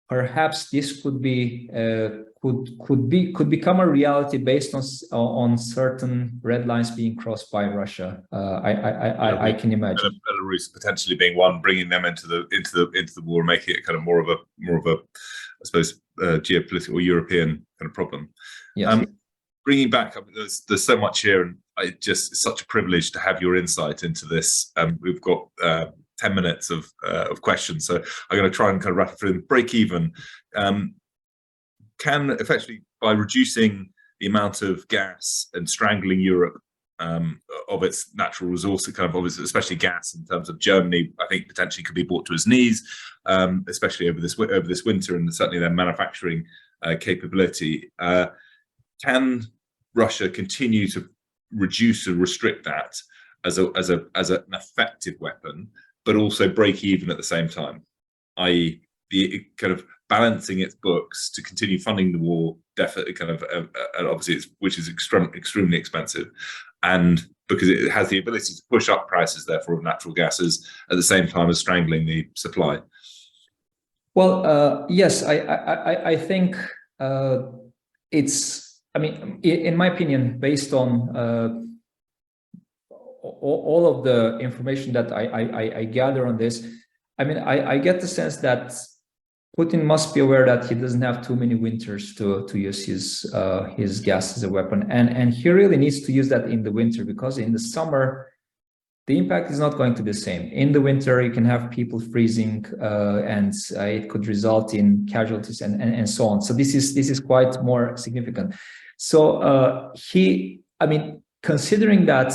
perhaps this could become a reality based on certain red lines being crossed by Russia. I can imagine Belarus potentially being one, bringing them into the war, making it kind of more of a I suppose geopolitical European kind of problem. Yes. Bringing back, there's so much here, and it's such a privilege to have your insight into this. We've got 10 minutes of questions, so I'm going to try and kind of rattle through them. Break even can effectively, by reducing the amount of gas and strangling Europe of its natural resources, kind of obviously, especially gas in terms of Germany, I think potentially could be brought to its knees, especially over this winter, and certainly their manufacturing capability. Can Russia continue to reduce and restrict that as an effective weapon, but also break even at the same time, i.e., the kind of balancing its books to continue funding the war, definitely kind of, and obviously which is extremely expensive, and because it has the ability to push up prices, therefore, of natural gases at the same time as strangling the supply. Well, yes, I think it's. I mean, in my opinion, based on all of the information that I gather on this, I mean, I get the sense that Putin must be aware that he doesn't have too many winters to use his gas as a weapon, and he really needs to use that in the winter, because in the summer the impact is not going to be the same. In the winter, you can have people freezing, and it could result in casualties and so on. So this is quite more significant. So I mean, considering that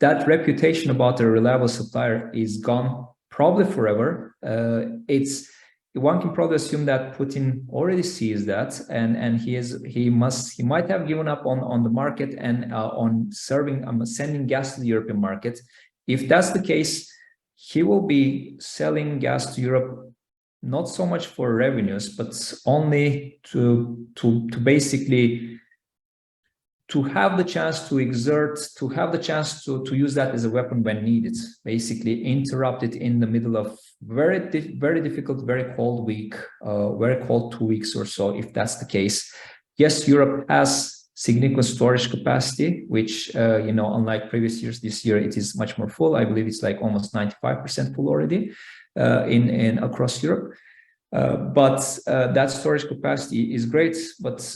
that reputation about a reliable supplier is gone probably forever, one can probably assume that Putin already sees that, and he might have given up on the market and on sending gas to the European market. If that's the case, he will be selling gas to Europe not so much for revenues, but only to basically to have the chance to to use that as a weapon when needed, basically interrupt it in the middle of very difficult, very cold week, very cold 2 weeks or so, if that's the case. Yes, Europe has significant storage capacity, which, unlike previous years, this year it is much more full. I believe it's like almost 95% full already in across Europe. But that storage capacity is great, but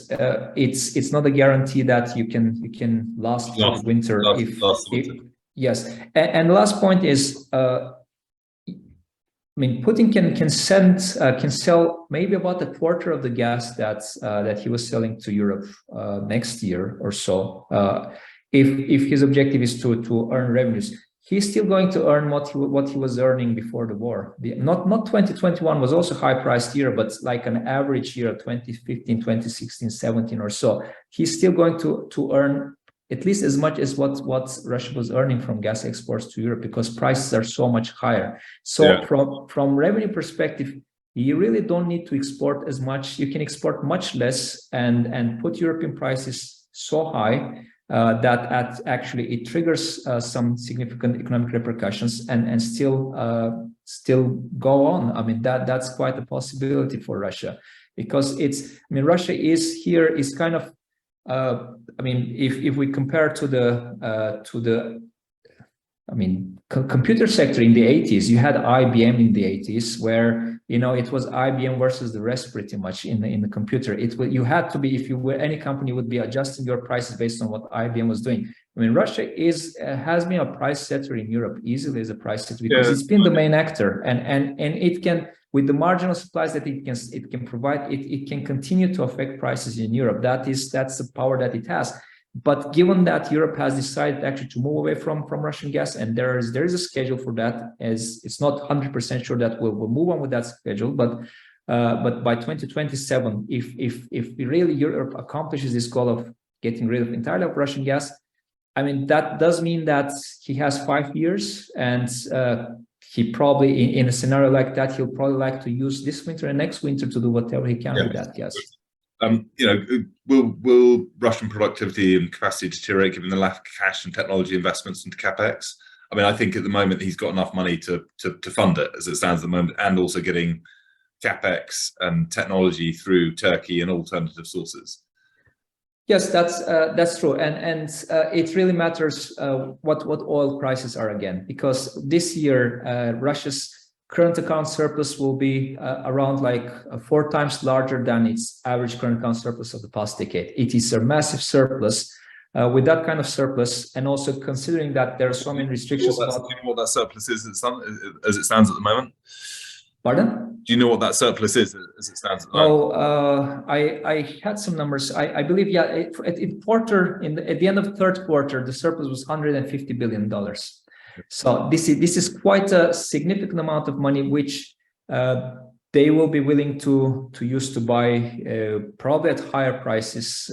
it's not a guarantee that you can last through winter. Yes, and the last point is, I mean, Putin can sell maybe about a quarter of the gas that he was selling to Europe next year or so. If his objective is to earn revenues, he's still going to earn what he was earning before the war. Not 2021 was also a high-priced year, but like an average year, 2015, 2016, 17 or so. He's still going to earn at least as much as what Russia was earning from gas exports to Europe, because prices are so much higher. So yeah, from revenue perspective, you really don't need to export as much. You can export much less and put European prices so high that actually it triggers some significant economic repercussions and still go on. I mean, that's quite a possibility for Russia, because Russia is kind of if we compare to the computer sector in the 80s, you had IBM in the 80s, where it was IBM versus the rest pretty much in the computer. You had to be, if you were any company, would be adjusting your prices based on what IBM was doing. I mean, Russia has been a price setter in Europe, easily as a price setter, because it's been the main actor, and it can, with the marginal supplies that it can provide, it can continue to affect prices in Europe. That's the power that it has. But given that Europe has decided actually to move away from Russian gas, and there is a schedule for that, as it's not 100% sure that we'll move on with that schedule, but by 2027, if really Europe accomplishes this goal of getting rid of entirely of Russian gas, I mean, that does mean that he has 5 years, and he probably, in a scenario like that, he'll probably like to use this winter and next winter to do whatever he can with that gas. Will Russian productivity and capacity deteriorate given the lack of cash and technology investments into capex? I mean, I think at the moment he's got enough money to fund it as it stands at the moment, and also getting capex and technology through Turkey and alternative sources. Yes, that's true, and it really matters what oil prices are again, because this year Russia's current account surplus will be around like 4 times larger than its average current account surplus of the past decade. It is a massive surplus. With that kind of surplus, and also considering that there are so many restrictions about what that surplus is as it stands at the moment. Pardon? Do you know what that surplus is as it stands at the moment? I had some numbers. I believe, yeah, at the end of the third quarter, the surplus was $150 billion. So this is quite a significant amount of money, which they will be willing to use to buy probably at higher prices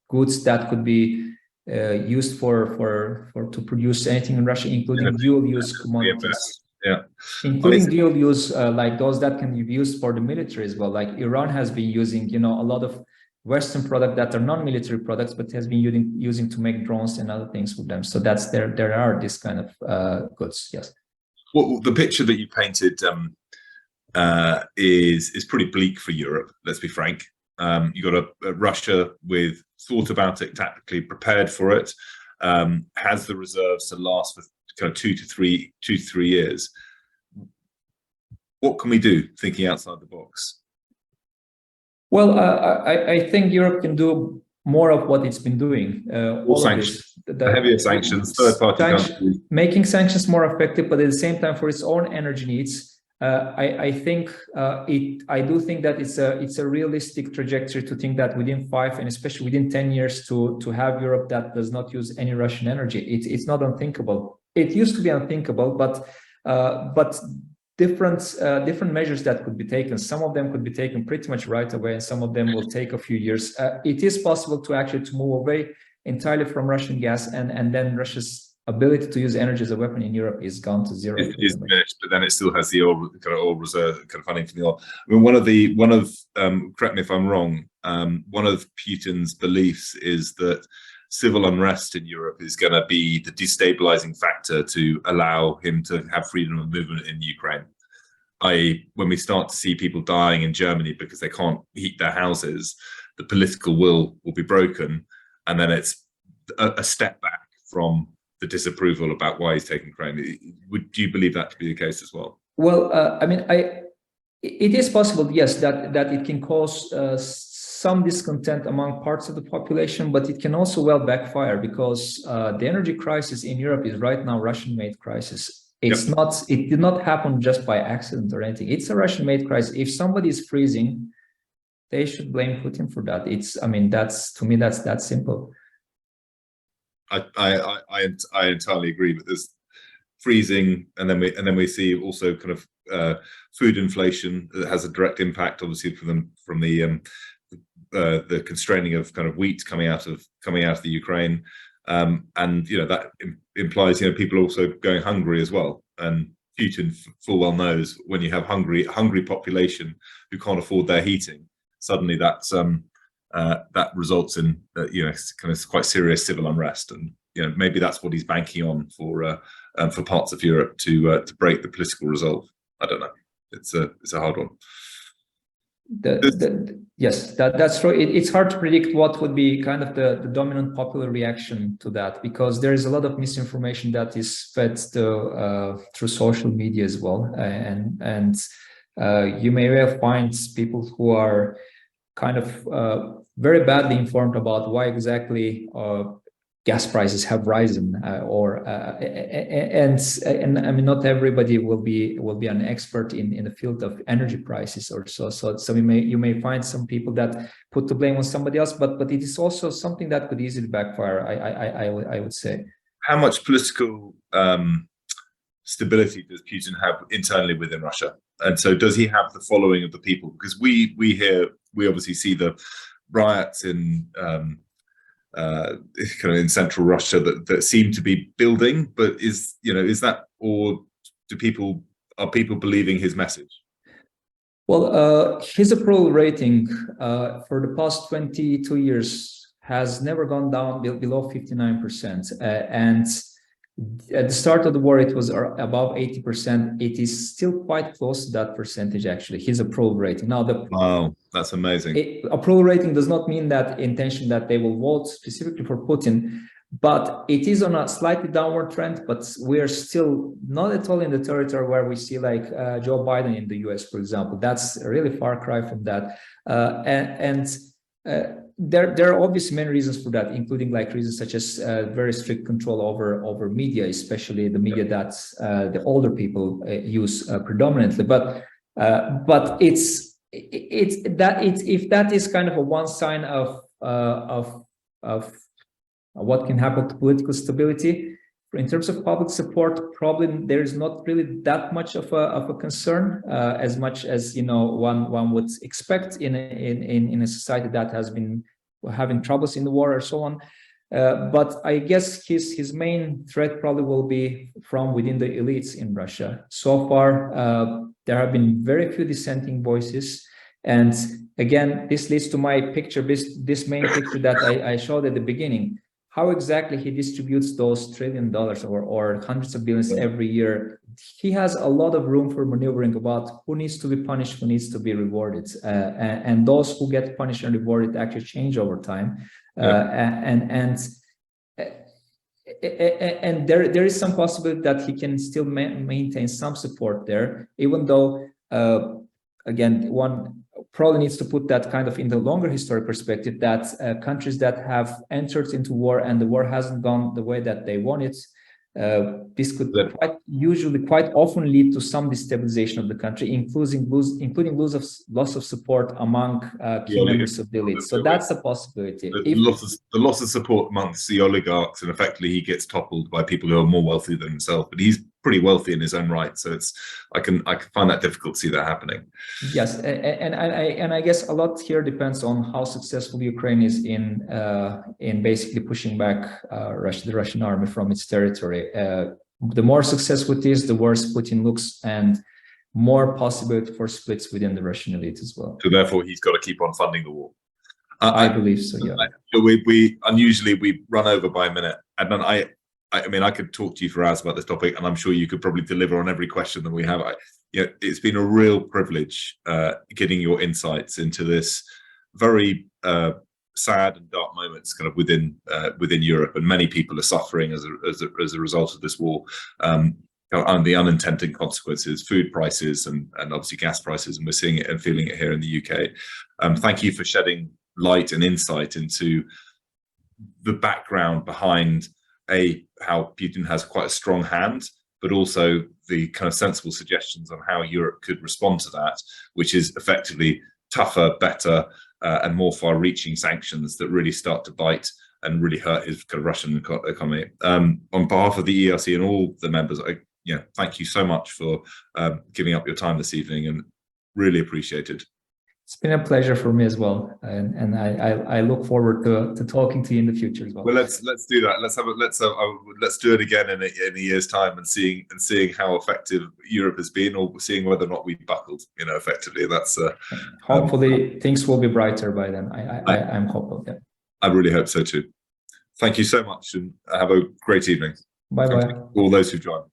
goods that could be used to produce anything in Russia, including dual-use commodities. Yeah, including dual use, like those that can be used for the military as well. Like Iran has been using, a lot of Western products that are non-military products, but has been using to make drones and other things with them. So there are this kind of goods. Yes. Well, the picture that you painted is pretty bleak for Europe. Let's be frank. You got a Russia with thought about it, tactically prepared for it, has the reserves to last for kind of 2 to 3 years. What can we do, thinking outside the box? Well, I think Europe can do more of what it's been doing. All sanctions, the heavier sanctions, third-party countries, making sanctions more effective, but at the same time, for its own energy needs. I do think that it's a realistic trajectory to think that within 5 and especially within 10 years to have Europe that does not use any Russian energy. It's not unthinkable. It used to be unthinkable, but different measures that could be taken. Some of them could be taken pretty much right away, and some of them will take a few years. It is possible to move away entirely from Russian gas, and then Russia's ability to use energy as a weapon in Europe is gone to zero. It is diminished, but then it still has the oil reserve kind of funding from the oil. I mean, correct me if I'm wrong. One of Putin's beliefs is that civil unrest in Europe is going to be the destabilizing factor to allow him to have freedom of movement in Ukraine. When we start to see people dying in Germany because they can't heat their houses, the political will be broken, and then it's a step back from the disapproval about why he's taking Ukraine. Do you believe that to be the case as well? Well, I mean, it is possible, yes, that it can cause some discontent among parts of the population, but it can also well backfire, because the energy crisis in Europe is right now Russian-made crisis. It did not happen just by accident or anything. It's a Russian-made crisis. If somebody is freezing, they should blame Putin for that. To me, that's that simple. I entirely agree with this. Freezing, and then we see also kind of food inflation that has a direct impact, obviously, from the constraining of kind of wheat coming out of the Ukraine, and that implies people also going hungry as well. And Putin full well knows when you have hungry population who can't afford their heating, suddenly that results in kind of quite serious civil unrest, and maybe that's what he's banking on for parts of Europe to break the political resolve. I don't know. It's a hard one. Yes, that's true. It's hard to predict what would be kind of the dominant popular reaction to that, because there is a lot of misinformation that is fed through social media as well, and you may well find people who are kind of very badly informed about why exactly gas prices have risen, and I mean, not everybody will be an expert in the field of energy prices or so. So you may find some people that put the blame on somebody else, but it is also something that could easily backfire. I would say. How much political stability does Putin have internally within Russia? And so does he have the following of the people? Because we obviously see the riots in kind of in central Russia that seem to be building, but is that, or are people believing his message? Well, his approval rating for the past 22 years has never gone down below 59%, and at the start of the war, it was above 80%. It is still quite close to that percentage, actually, his approval rating. Now, wow, that's amazing. Approval rating does not mean that intention that they will vote specifically for Putin, but it is on a slightly downward trend. But we are still not at all in the territory where we see like Joe Biden in the US, for example. That's a really far cry from that. There are obviously many reasons for that, including like reasons such as very strict control over media, especially the media that the older people use predominantly. But if that is kind of a one sign of what can happen to political stability. In terms of public support, probably there is not really that much of a concern, as much as one would expect in a society that has been having troubles in the war or so on. But I guess his main threat probably will be from within the elites in Russia. So far, there have been very few dissenting voices, and again, this leads to my picture, this main picture that I showed at the beginning. How exactly he distributes those $1 trillion or hundreds of billions every year. He has a lot of room for maneuvering about who needs to be punished, who needs to be rewarded. And those who get punished and rewarded actually change over time. And there is some possibility that he can still maintain some support there, even though, again, one probably needs to put that kind of in the longer historic perspective, that countries that have entered into war and the war hasn't gone the way that they want it, this could quite often lead to some destabilization of the country, including loss of support among key members of the elite. So that's a possibility. The loss of support amongst the oligarchs, and effectively he gets toppled by people who are more wealthy than himself. But he's pretty wealthy in his own right, so I can find that difficult to see that happening. Yes, and I guess a lot here depends on how successful Ukraine is in basically pushing back the Russian army from its territory. The more successful it is, the worse Putin looks, and more possibility for splits within the Russian elite as well. So therefore, he's got to keep on funding the war. I believe so. Yeah. We unusually run over by a minute, Adnan. I mean, I could talk to you for hours about this topic, and I'm sure you could probably deliver on every question that we have. It's been a real privilege getting your insights into this very sad and dark moments kind of within Europe, and many people are suffering as a result of this war, and the unintended consequences, food prices and obviously gas prices, and we're seeing it and feeling it here in the UK. Thank you for shedding light and insight into the background behind how Putin has quite a strong hand, but also the kind of sensible suggestions on how Europe could respond to that, which is effectively tougher, better, and more far-reaching sanctions that really start to bite and really hurt his kind of Russian economy. On behalf of the ERC and all the members, thank you so much for giving up your time this evening, and really appreciated. It's been a pleasure for me as well, and I look forward to talking to you in the future as well. Well, let's do that. Let's do it again in a year's time, and seeing how effective Europe has been, or seeing whether or not we buckled. Effectively, that's hopefully things will be brighter by then. I'm hopeful. Yeah. I really hope so too. Thank you so much, and have a great evening. Bye bye. All those who've joined.